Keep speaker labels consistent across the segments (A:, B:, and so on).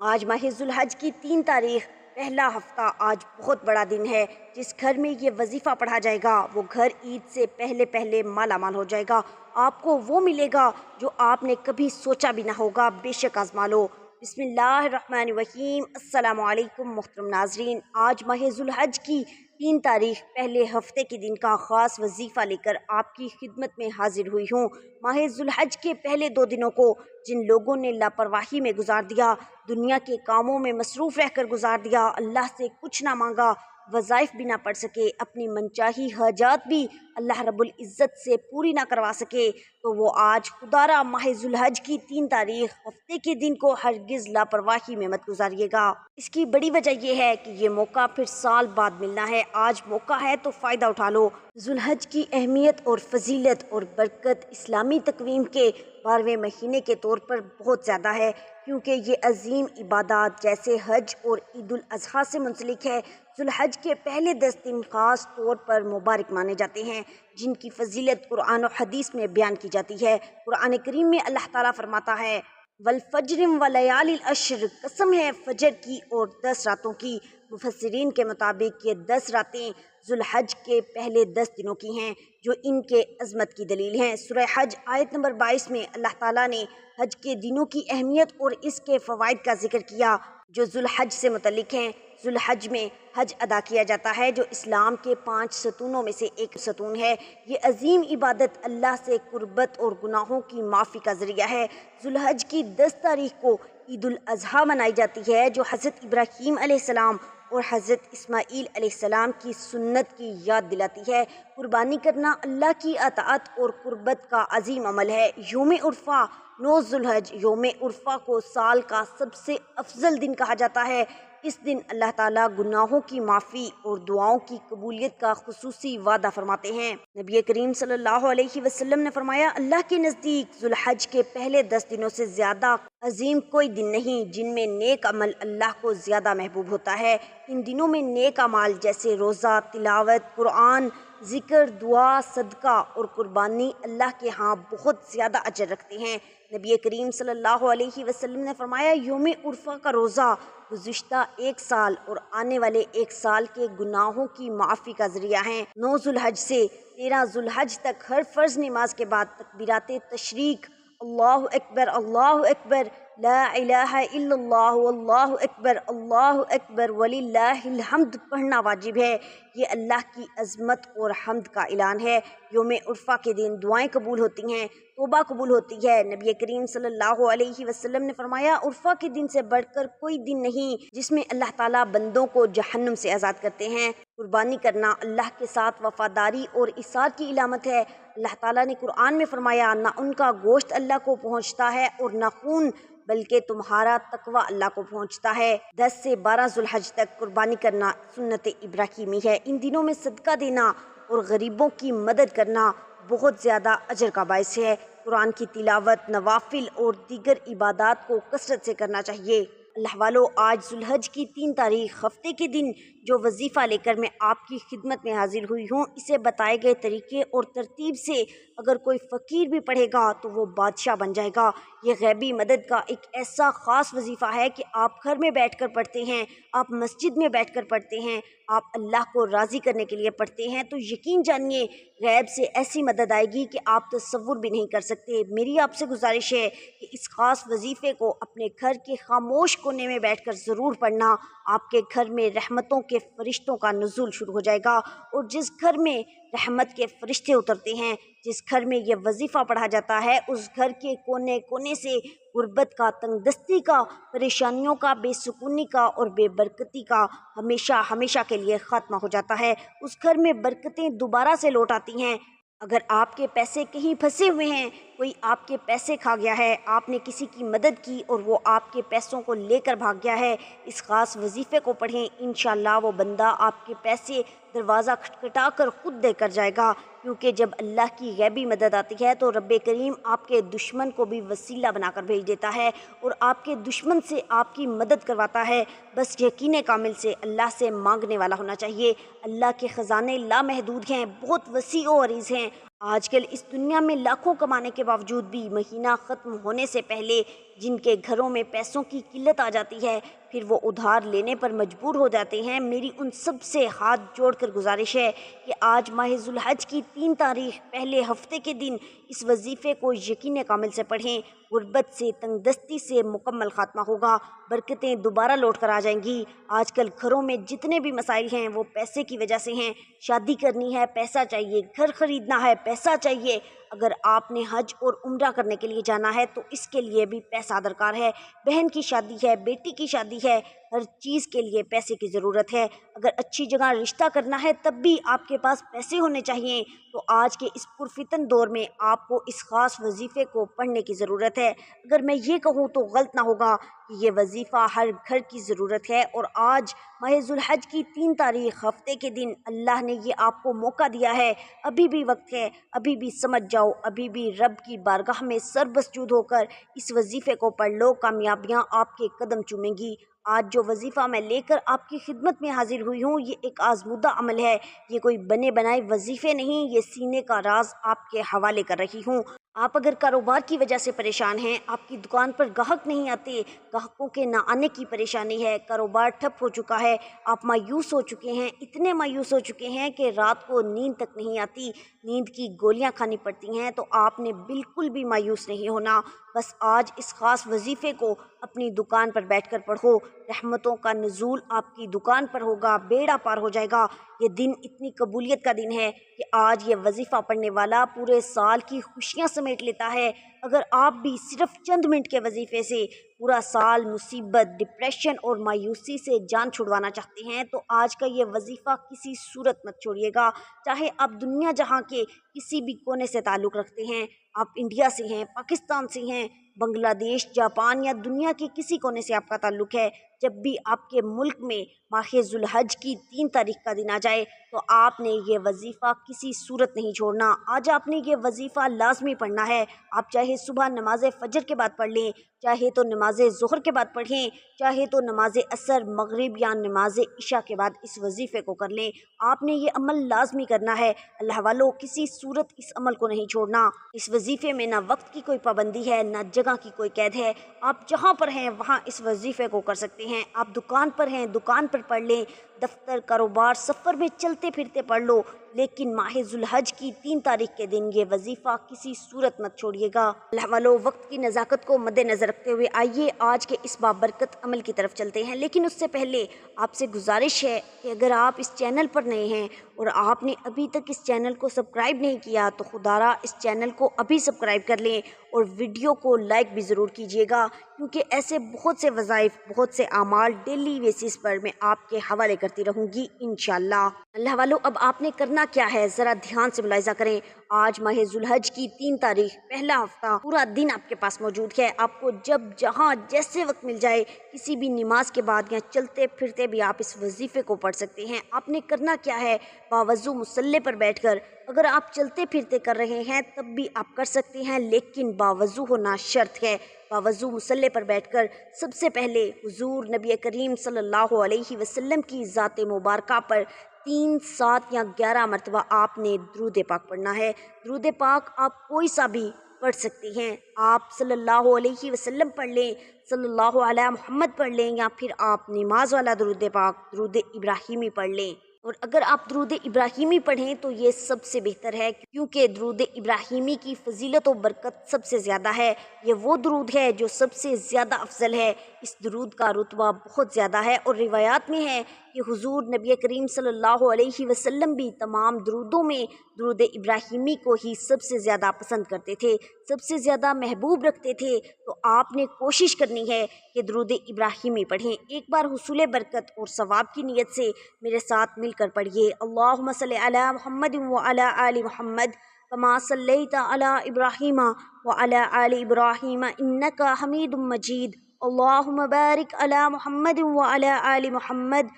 A: آج ماہ ذوالحج کی 3 تاریخ، پہلا ہفتہ۔ آج بہت بڑا دن ہے۔ جس گھر میں یہ وظیفہ پڑھا جائے گا وہ گھر عید سے پہلے پہلے مالا مال ہو جائے گا۔ آپ کو وہ ملے گا جو آپ نے کبھی سوچا بھی نہ ہوگا۔ بے شک آزما لو۔ بسم اللہ الرحمن الرحیم۔ السلام علیکم محترم ناظرین، آج ماہ ذوالحج کی 3 تاریخ، پہلے ہفتے کے دن کا خاص وظیفہ لے کر آپ کی خدمت میں حاضر ہوئی ہوں۔ ماہ ذوالحج کے پہلے 2 دنوں کو جن لوگوں نے لاپرواہی میں گزار دیا، دنیا کے کاموں میں مصروف رہ کر گزار دیا، اللہ سے کچھ نہ مانگا، وظائف بھی نہ پڑھ سکے، اپنی منچاہی حاجات بھی اللہ رب العزت سے پوری نہ کروا سکے، تو وہ آج خدارا ماہ ذوالحج کی 3 تاریخ، ہفتے کے دن کو ہرگز لاپرواہی میں مت گزاریے گا۔ اس کی بڑی وجہ یہ ہے کہ یہ موقع پھر سال بعد ملنا ہے۔ آج موقع ہے تو فائدہ اٹھا لو۔ ذوالحج کی اہمیت اور فضیلت اور برکت اسلامی تقویم کے 12ویں مہینے کے طور پر بہت زیادہ ہے، کیونکہ یہ عظیم عبادات جیسے حج اور عید الاضحیٰ سے منسلک ہے۔ ذوالحج کے پہلے 10 دن خاص طور پر مبارک مانے جاتے ہیں، جن کی فضیلت قرآن و حدیث میں بیان کی جاتی ہے۔ قرآن کریم میں اللہ تعالیٰ فرماتا ہے، والفجر ولیال العشر، قسم ہے فجر کی اور 10 راتوں کی۔ مفسرین کے مطابق یہ 10 راتیں ذوالحج کے پہلے 10 دنوں کی ہیں، جو ان کے عظمت کی دلیل ہیں۔ سورہ حج آیت نمبر 22 میں اللہ تعالیٰ نے حج کے دنوں کی اہمیت اور اس کے فوائد کا ذکر کیا جو ذوالحج سے متعلق ہیں۔ ذوالحج میں حج ادا کیا جاتا ہے، جو اسلام کے 5 ستونوں میں سے ایک ستون ہے۔ یہ عظیم عبادت اللہ سے قربت اور گناہوں کی معافی کا ذریعہ ہے۔ ذوالحج کی 10 تاریخ کو عید الاضحیٰ منائی جاتی ہے، جو حضرت ابراہیم علیہ السلام اور حضرت اسماعیل علیہ السلام کی سنت کی یاد دلاتی ہے۔ قربانی کرنا اللہ کی اطاعت اور قربت کا عظیم عمل ہے۔ یوم عرفہ 9 ذوالحج، یوم عرفہ کو سال کا سب سے افضل دن کہا جاتا ہے۔ اس دن اللہ تعالیٰ گناہوں کی معافی اور دعاؤں کی قبولیت کا خصوصی وعدہ فرماتے ہیں۔ نبی کریم صلی اللہ علیہ وسلم نے فرمایا، اللہ کے نزدیک ذوالحج کے پہلے 10 دنوں سے زیادہ عظیم کوئی دن نہیں جن میں نیک عمل اللہ کو زیادہ محبوب ہوتا ہے۔ ان دنوں میں نیک اعمال جیسے روزہ، تلاوت قرآن، ذکر، دعا، صدقہ اور قربانی اللہ کے ہاں بہت زیادہ اجر رکھتے ہیں۔ نبی کریم صلی اللہ علیہ وسلم نے فرمایا، یوم عرفہ کا روزہ گزشتہ 1 سال اور آنے والے 1 سال کے گناہوں کی معافی کا ذریعہ ہیں۔ 9 ذوالحج سے 13 ذوالحج تک ہر فرض نماز کے بعد تکبیرات تشریق، اللہ اکبر، لا الہ الا اللہ، اللہ اکبر وللہ الحمد پڑھنا واجب ہے۔ یہ اللہ کی عظمت اور حمد کا اعلان ہے۔ یوم عرفہ کے دن دعائیں قبول ہوتی ہیں، توبہ قبول ہوتی ہے۔ نبی کریم صلی اللہ علیہ وسلم نے فرمایا، عرفہ کے دن سے بڑھ کر کوئی دن نہیں جس میں اللہ تعالیٰ بندوں کو جہنم سے آزاد کرتے ہیں۔ قربانی کرنا اللہ کے ساتھ وفاداری اور اثار کی علامت ہے۔ اللہ تعالیٰ نے قرآن میں فرمایا، نہ ان کا گوشت اللہ کو پہنچتا ہے اور نہ خون، بلکہ تمہارا تقوی اللہ کو پہنچتا ہے۔ 10 سے 12 ذوالحج تک قربانی کرنا سنت ابراہیمی ہے۔ ان دنوں میں صدقہ دینا اور غریبوں کی مدد کرنا بہت زیادہ اجر کا باعث ہے۔ قرآن کی تلاوت، نوافل اور دیگر عبادات کو کثرت سے کرنا چاہیے۔ اللہ والو، آج ذوالحج کی 3 تاریخ، ہفتے کے دن جو وظیفہ لے کر میں آپ کی خدمت میں حاضر ہوئی ہوں، اسے بتائے گئے طریقے اور ترتیب سے اگر کوئی فقیر بھی پڑھے گا تو وہ بادشاہ بن جائے گا۔ یہ غیبی مدد کا ایک ایسا خاص وظیفہ ہے کہ آپ گھر میں بیٹھ کر پڑھتے ہیں، آپ مسجد میں بیٹھ کر پڑھتے ہیں، آپ اللہ کو راضی کرنے کے لیے پڑھتے ہیں، تو یقین جانیے غیب سے ایسی مدد آئے گی کہ آپ تصور بھی نہیں کر سکتے۔ میری آپ سے گزارش ہے کہ اس خاص وظیفے کو اپنے گھر کے خاموش کونے میں بیٹھ کر ضرور پڑھنا۔ آپ کے گھر میں رحمتوں کے فرشتوں کا نزول شروع ہو جائے گا، اور جس گھر میں رحمت کے فرشتے اترتے ہیں، جس گھر میں یہ وظیفہ پڑھا جاتا ہے، اس گھر کے کونے کونے سے غربت کا، تنگ دستی کا، پریشانیوں کا، بے سکونی کا اور بے برکتی کا ہمیشہ ہمیشہ کے لیے خاتمہ ہو جاتا ہے۔ اس گھر میں برکتیں دوبارہ سے لوٹ آتی ہیں۔ اگر آپ کے پیسے کہیں پھنسے ہوئے ہیں، کوئی آپ کے پیسے کھا گیا ہے، آپ نے کسی کی مدد کی اور وہ آپ کے پیسوں کو لے کر بھاگ گیا ہے، اس خاص وظیفے کو پڑھیں، انشاءاللہ وہ بندہ آپ کے پیسے دروازہ کھٹکھٹا کر خود دے کر جائے گا، کیونکہ جب اللہ کی غیبی مدد آتی ہے تو رب کریم آپ کے دشمن کو بھی وسیلہ بنا کر بھیج دیتا ہے اور آپ کے دشمن سے آپ کی مدد کرواتا ہے۔ بس یقین کامل سے اللہ سے مانگنے والا ہونا چاہیے۔ اللہ کے خزانے لامحدود ہیں، بہت وسیع و عریض ہیں۔ آج کل اس دنیا میں لاکھوں کمانے کے باوجود بھی مہینہ ختم ہونے سے پہلے جن کے گھروں میں پیسوں کی قلت آ جاتی ہے، پھر وہ ادھار لینے پر مجبور ہو جاتے ہیں، میری ان سب سے ہاتھ جوڑ کر گزارش ہے کہ آج ماہ ذو الحج کی 3 تاریخ پہلے ہفتے کے دن اس وظیفے کو یقین کامل سے پڑھیں۔ غربت سے، تنگ دستی سے مکمل خاتمہ ہوگا، برکتیں دوبارہ لوٹ کر آ جائیں گی۔ آج کل گھروں میں جتنے بھی مسائل ہیں وہ پیسے کی وجہ سے ہیں۔ شادی کرنی ہے پیسہ چاہیے، گھر خریدنا ہے پیسہ چاہیے، اگر آپ نے حج اور عمرہ کرنے کے لیے جانا ہے تو اس کے لیے بھی پیسہ درکار ہے۔ بہن کی شادی ہے، بیٹی کی شادی ہے، ہر چیز کے لیے پیسے کی ضرورت ہے۔ اگر اچھی جگہ رشتہ کرنا ہے تب بھی آپ کے پاس پیسے ہونے چاہیے۔ تو آج کے اس پرفتن دور میں آپ کو اس خاص وظیفے کو پڑھنے کی ضرورت ہے۔ اگر میں یہ کہوں تو غلط نہ ہوگا کہ یہ وظیفہ ہر گھر کی ضرورت ہے، اور آج ماہ ذو الحج کی 3 تاریخ ہفتے کے دن اللہ نے یہ آپ کو موقع دیا ہے۔ ابھی بھی وقت ہے، ابھی بھی سمجھ جاؤ، ابھی بھی رب کی بارگاہ میں سر مسجود ہو کر اس وظیفے کو پڑھ لو، کامیابیاں آپ کے قدم چومیں گی۔ آج جو وظیفہ میں لے کر آپ کی خدمت میں حاضر ہوئی ہوں یہ ایک آزمودہ عمل ہے، یہ کوئی بنے بنائے وظیفے نہیں، یہ سینے کا راز آپ کے حوالے کر رہی ہوں۔ آپ اگر کاروبار کی وجہ سے پریشان ہیں، آپ کی دکان پر گاہک نہیں آتے، گاہکوں کے نہ آنے کی پریشانی ہے، کاروبار ٹھپ ہو چکا ہے، آپ مایوس ہو چکے ہیں، اتنے مایوس ہو چکے ہیں کہ رات کو نیند تک نہیں آتی، نیند کی گولیاں کھانی پڑتی ہیں، تو آپ نے بالکل بھی مایوس نہیں ہونا۔ بس آج اس خاص وظیفے کو اپنی دکان پر بیٹھ کر پڑھو، رحمتوں کا نزول آپ کی دکان پر ہوگا، بیڑا پار ہو جائے گا۔ یہ دن اتنی قبولیت کا دن ہے کہ آج یہ وظیفہ پڑھنے والا پورے سال کی خوشیاں سمیٹ لیتا ہے۔ اگر آپ بھی صرف چند منٹ کے وظیفے سے پورا سال مصیبت، ڈپریشن اور مایوسی سے جان چھڑوانا چاہتے ہیں تو آج کا یہ وظیفہ کسی صورت مت چھوڑیے گا، چاہے آپ دنیا جہاں کے کسی بھی کونے سے تعلق رکھتے ہیں، آپ انڈیا سے ہیں، پاکستان سے ہیں، بنگلہ دیش، جاپان یا دنیا کے کسی کونے سے آپ کا تعلق ہے، جب بھی آپ کے ملک میں ماہ ذو الحج کی 3 تاریخ کا دن آ جائے تو آپ نے یہ وظیفہ کسی صورت نہیں چھوڑنا۔ آج آپ نے یہ وظیفہ لازمی پڑھنا ہے، آپ چاہے صبح نماز فجر کے بعد پڑھ لیں، چاہے تو نماز ظہر کے بعد پڑھیں، چاہے تو نماز عصر، مغرب یا نماز عشاء کے بعد اس وظیفے کو کر لیں۔ آپ نے یہ عمل لازمی کرنا ہے، اللہ والو کسی صورت اس عمل کو نہیں چھوڑنا۔ اس وظیفے میں نہ وقت کی کوئی پابندی ہے، نہ جگہ کی کوئی قید ہے، آپ جہاں پر ہیں وہاں اس وظیفے کو کر سکتے ہیں۔ آپ دکان پر ہیں، دکان پر پڑھ لیں، دفتر، کاروبار، سفر میں چلتے پھرتے پڑھ لو، لیکن ماہ ذو الحج کی 3 تاریخ کے دن یہ وظیفہ کسی صورت مت چھوڑیے گا۔ اللہ والو وقت کی نزاکت کو مد نظر رکھتے ہوئے آئیے آج کے اس بابرکت عمل کی طرف چلتے ہیں، لیکن اس سے پہلے آپ سے گزارش ہے کہ اگر آپ اس چینل پر نئے ہیں اور آپ نے ابھی تک اس چینل کو سبسکرائب نہیں کیا تو خدا را اس چینل کو ابھی سبسکرائب کر لیں اور ویڈیو کو لائک بھی ضرور کیجیے گا، کیونکہ ایسے بہت سے وظائف، بہت سے اعمال ڈیلی بیسس پر میں آپ کے حوالے کرتی رہوں گی انشاءاللہ۔ اللہ والو اب آپ نے کرنا کیا ہے ذرا دھیان سے ملاحظہ کریں۔ آج ماہ ذو الحج کی 3 تاریخ پہلا ہفتہ پورا دن آپ کے پاس موجود ہے، آپ کو جب جہاں جیسے وقت مل جائے کسی بھی نماز کے بعد یا چلتے پھرتے بھی آپ اس وظیفے کو پڑھ سکتے ہیں۔ آپ نے کرنا کیا ہے، باوضو مصلی پر بیٹھ کر، اگر آپ چلتے پھرتے کر رہے ہیں تب بھی آپ کر سکتے ہیں، لیکن باوضو ہونا شرط ہے۔ باوضو مصلی پر بیٹھ کر سب سے پہلے حضور نبی کریم صلی اللہ علیہ وسلم کی ذات مبارکہ پر 3، 7 یا 11 مرتبہ آپ نے درود پاک پڑھنا ہے۔ درود پاک آپ کوئی سا بھی پڑھ سکتے ہیں، آپ صلی اللہ علیہ وسلم پڑھ لیں، صلی اللہ علیہ محمد پڑھ لیں، یا پھر آپ نماز والا درود پاک، درود ابراہیمی پڑھ لیں۔ اور اگر آپ درود ابراہیمی پڑھیں تو یہ سب سے بہتر ہے، کیونکہ درود ابراہیمی کی فضیلت و برکت سب سے زیادہ ہے، یہ وہ درود ہے جو سب سے زیادہ افضل ہے، اس درود کا رتبہ بہت زیادہ ہے، اور روایات میں ہے کہ حضور نبی کریم صلی اللہ علیہ وسلم بھی تمام درودوں میں درود ابراہیمی کو ہی سب سے زیادہ پسند کرتے تھے، سب سے زیادہ محبوب رکھتے تھے، تو آپ نے کوشش کرنی ہے کہ درود ابراہیمی پڑھیں۔ ایک بار حصول برکت اور ثواب کی نیت سے میرے ساتھ مل کر پڑھیے، اللہم صلی علی محمد وعلی آل محمد کما صلیت علی ابراہیم وعلی آل ابراہیم انک حمید مجید، اللہم بارک علی محمد وعلی آل محمد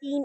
A: 3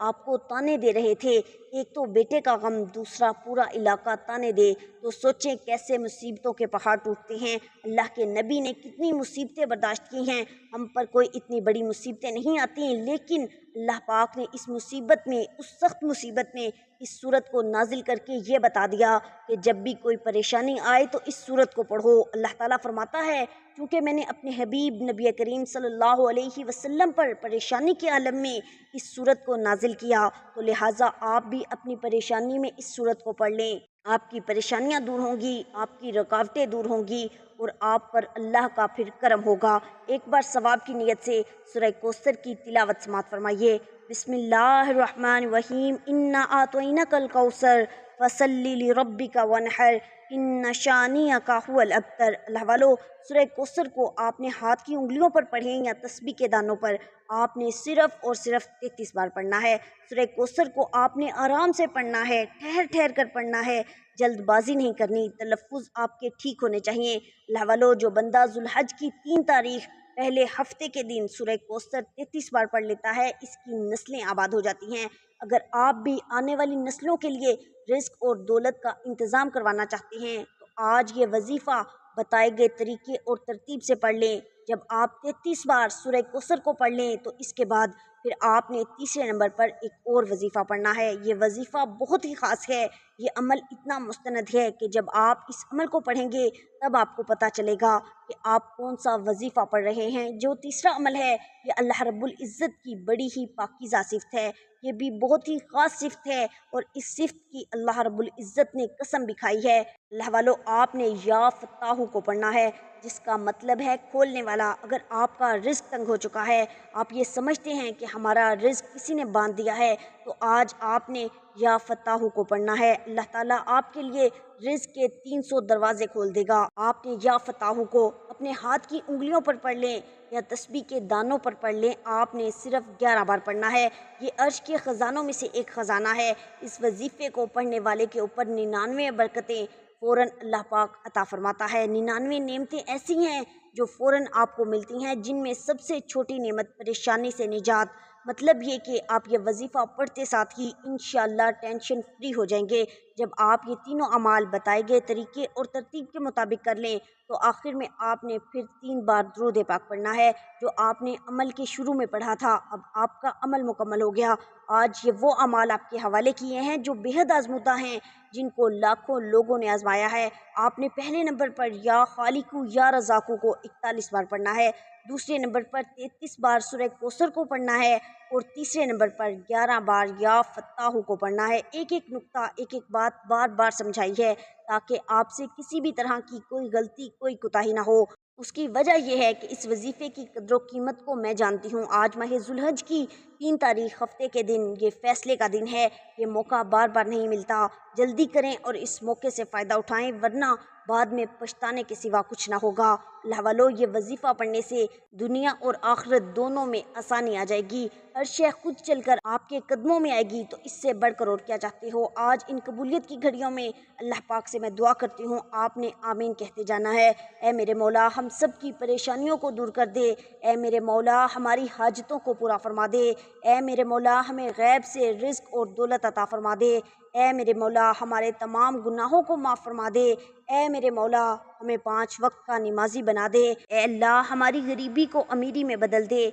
A: آپ کو تانے دے رہے تھے، ایک تو بیٹے کا غم، دوسرا پورا علاقہ تانے دے، تو سوچیں کیسے مصیبتوں کے پہاڑ ٹوٹتے ہیں۔ اللہ کے نبی نے کتنی مصیبتیں برداشت کی ہیں، ہم پر کوئی اتنی بڑی مصیبتیں نہیں آتی، لیکن اللہ پاک نے اس مصیبت میں، اس سخت مصیبت میں اس صورت کو نازل کر کے یہ بتا دیا کہ جب بھی کوئی پریشانی آئے تو اس صورت کو پڑھو۔ اللہ تعالیٰ فرماتا ہے کیونکہ میں نے اپنے حبیب نبی کریم صلی اللہ علیہ وسلم پر پریشانی کے عالم میں اس صورت کو نازل کیا، تو لہٰذا آپ بھی اپنی پریشانی میں اس صورت کو پڑھ لیں، آپ کی پریشانیاں دور ہوں گی، آپ کی رکاوٹیں دور ہوں گی، اور آپ پر اللہ کا پھر کرم ہوگا۔ ایک بار ثواب کی نیت سے سورہ کوثر کی تلاوت سماعت فرمائیے۔ بسم اللہ الرحمن الرحیم، انا اعطیناک الکوثر فصلی لربک وانحر ان شانئک هو الابتر۔ اللہ والو، سورہ کوثر کو آپ نے ہاتھ کی انگلیوں پر پڑھیں یا تسبیح کے دانوں پر، آپ نے صرف اور صرف 33 بار پڑھنا ہے۔ سورہ کوثر کو آپ نے آرام سے پڑھنا ہے، ٹھہر ٹھہر کر پڑھنا ہے، جلد بازی نہیں کرنی، تلفظ آپ کے ٹھیک ہونے چاہیے۔ اللہ والو، جو بندہ ذوالحج کی 3 تاریخ پہلے ہفتے کے دن سورہ کوثر 33 بار پڑھ لیتا ہے، اس کی نسلیں آباد ہو جاتی ہیں۔ اگر آپ بھی آنے والی نسلوں کے لیے رزق اور دولت کا انتظام کروانا چاہتے ہیں تو آج یہ وظیفہ بتائے گئے طریقے اور ترتیب سے پڑھ لیں۔ جب آپ 33 بار سورہ کوثر کو پڑھ لیں تو اس کے بعد پھر آپ نے تیسرے نمبر پر ایک اور وظیفہ پڑھنا ہے۔ یہ وظیفہ بہت ہی خاص ہے، یہ عمل اتنا مستند ہے کہ جب آپ اس عمل کو پڑھیں گے تب آپ کو پتہ چلے گا کہ آپ کون سا وظیفہ پڑھ رہے ہیں۔ جو تیسرا عمل ہے یہ اللہ رب العزت کی بڑی ہی پاکیزہ صفت ہے، یہ بھی بہت ہی خاص صفت ہے، اور اس صفت کی اللہ رب العزت نے قسم بھی کھائی ہے۔ اللہ والو، آپ نے یا فتاح کو پڑھنا ہے، جس کا مطلب ہے کھولنے والا۔ اگر آپ کا رزق تنگ ہو چکا ہے، آپ یہ سمجھتے ہیں کہ ہمارا رزق کسی نے باندھ دیا ہے، تو آج آپ نے یا فتاح کو پڑھنا ہے۔ اللہ تعالیٰ آپ کے لیے رزق کے 300 دروازے کھول دے گا۔ آپ نے یا فتاح کو اپنے ہاتھ کی انگلیوں پر پڑھ لیں یا تسبیح کے دانوں پر پڑھ لیں، آپ نے صرف 11 بار پڑھنا ہے۔ یہ عرش کے خزانوں میں سے ایک خزانہ ہے، اس وظیفے کو پڑھنے والے کے اوپر 99 برکتیں فوراً اللہ پاک عطا فرماتا ہے۔ 99 نعمتیں ایسی ہیں جو فوراً آپ کو ملتی ہیں، جن میں سب سے چھوٹی نعمت پریشانی سے نجات، مطلب یہ کہ آپ یہ وظیفہ پڑھتے ساتھ ہی انشاءاللہ ٹینشن فری ہو جائیں گے۔ جب آپ یہ تینوں اعمال بتائے گئے طریقے اور ترتیب کے مطابق کر لیں تو آخر میں آپ نے پھر 3 بار درود پاک پڑھنا ہے، جو آپ نے عمل کے شروع میں پڑھا تھا۔ اب آپ کا عمل مکمل ہو گیا۔ آج یہ وہ اعمال آپ کے حوالے کیے ہیں جو بے حد آزمودہ ہیں، جن کو لاکھوں لوگوں نے آزمایا ہے۔ آپ نے پہلے نمبر پر یا خالقو یا رزاقو کو 41 بار پڑھنا ہے، دوسرے نمبر پر 33 بار سورہ کوثر کو پڑھنا ہے، اور تیسرے نمبر پر 11 بار یا فتاح کو پڑھنا ہے۔ ایک ایک نقطہ، ایک ایک بات بار بار سمجھائی ہے تاکہ آپ سے کسی بھی طرح کی کوئی غلطی، کوئی کوتاہی نہ ہو۔ اس کی وجہ یہ ہے کہ اس وظیفے کی قدر و قیمت کو میں جانتی ہوں۔ آج ماہ ذوالحج کی 3 تاریخ ہفتے کے دن یہ فیصلے کا دن ہے، یہ موقع بار بار نہیں ملتا۔ جلدی کریں اور اس موقع سے فائدہ اٹھائیں، ورنہ بعد میں پچھتانے کے سوا کچھ نہ ہوگا۔ اللہ والو، یہ وظیفہ پڑھنے سے دنیا اور آخرت دونوں میں آسانی آ جائے گی، ہر شے خود چل کر آپ کے قدموں میں آئے گی، تو اس سے بڑھ کر اور کیا چاہتے ہو۔ آج ان قبولیت کی گھڑیوں میں اللہ پاک سے میں دعا کرتی ہوں، آپ نے آمین کہتے جانا ہے۔ اے میرے مولا، ہم سب کی پریشانیوں کو دور کر دے، اے میرے مولا ہماری حاجتوں کو پورا فرما دے، اے میرے مولا ہمیں غیب سے رزق اور دولت عطا فرما دے، اے میرے مولا ہمارے تمام گناہوں کو معاف فرما دے، اے میرے مولا ہمیں 5 وقت کا نمازی بنا دے، اے اللہ ہماری غریبی کو امیری میں بدل دے،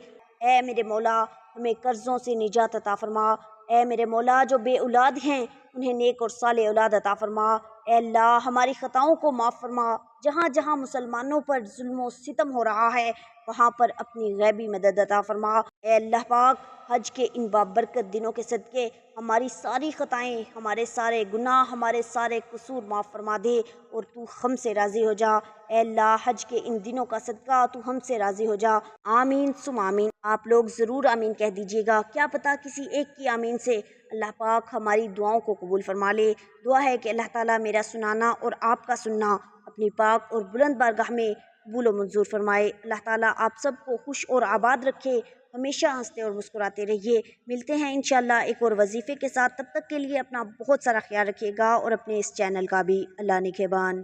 A: اے میرے مولا ہمیں قرضوں سے نجات عطا فرما، اے میرے مولا جو بے اولاد ہیں انہیں نیک اور صالح اولاد عطا فرما، اے اللہ ہماری خطاؤں کو معاف فرما، جہاں جہاں مسلمانوں پر ظلم و ستم ہو رہا ہے وہاں پر اپنی غیبی مدد عطا فرما۔ اے اللہ پاک، حج کے ان بابرکت دنوں کے صدقے ہماری ساری خطائیں، ہمارے سارے گناہ، ہمارے سارے قصور معاف فرما دے، اور تو ہم سے راضی ہو جا۔ اے اللہ حج کے ان دنوں کا صدقہ تو ہم سے راضی ہو جا۔ آمین ثم آمین۔ آپ لوگ ضرور آمین کہہ دیجیے گا، کیا پتہ کسی ایک کی آمین سے اللہ پاک ہماری دعاؤں کو قبول فرما لے۔ دعا ہے کہ اللہ تعالیٰ میرا سنانا اور آپ کا سننا اپنی پاک اور بلند بارگاہ میں قبول و منظور فرمائے۔ اللہ تعالیٰ آپ سب کو خوش اور آباد رکھے، ہمیشہ ہنستے اور مسکراتے رہیے۔ ملتے ہیں انشاءاللہ ایک اور وظیفے کے ساتھ، تب تک کے لیے اپنا بہت سارا خیال رکھیے گا اور اپنے اس چینل کا بھی۔ اللہ نگہبان۔